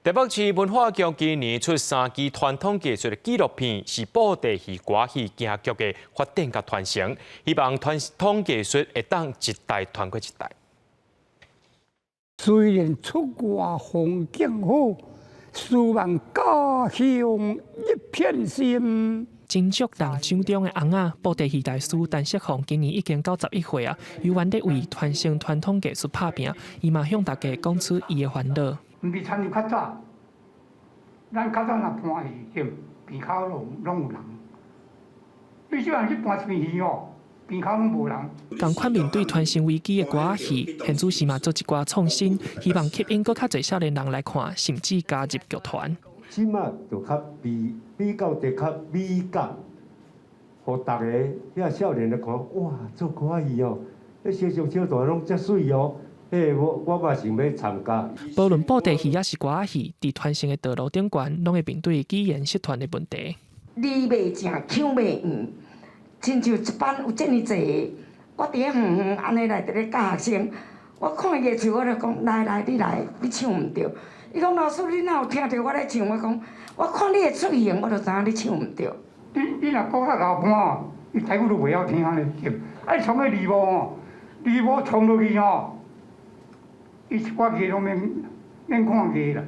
台北市文化局今年出3支传统艺术的纪录片，是布袋戏、歌戏行剧的发展甲传承，希望传统艺术会当一代传过一代。虽然出外风景好，希望家乡一片心。金竹人掌中的翁仔布袋戏大师陈锡凤今年已经91岁啊，有愿在为传承传统艺术打拼，伊嘛向大家讲出伊的烦恼。唔是参入较早，咱较早若搬戏，对，边口拢有人。你即人去搬一片戏哦，边口拢无人。同款面对传承危机的歌仔戏，现主是嘛做一寡创新，希望吸引更较侪少年人来看，甚至加入剧团。即马就较比较得较美感，互大家遐少年来看，哇，做歌仔戏哦，迄小上小大拢遮水哦。我嘛想要参加。无论布袋戏也是歌仔戏，伫传承的道路顶悬，拢会面对语言失传的问题。字袂正，腔袂圆，亲像一班有遮尔济，我伫咧远远安尼来伫咧教学生，我看伊唱，我就讲来，你唱毋对。伊讲老师，你哪有听到我咧唱？我讲，我看你的嘴型，我就知影你唱毋对。你若讲较后半哦，伊台语都袂晓听安尼对。爱唱个字幕哦，字幕唱落去哦。伊一寡戏拢免看戏啦，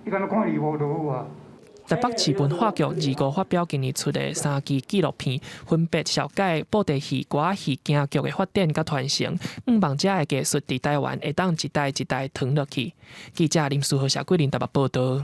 伊敢若看字幕就好啊。台北市文化局25发表今年出的3支纪录片，分别紹解布袋戲、歌仔戲京劇的發展甲傳承，希望這個藝術佇台灣會當一代一代傳落去。記者林書豪、謝桂林台北報道。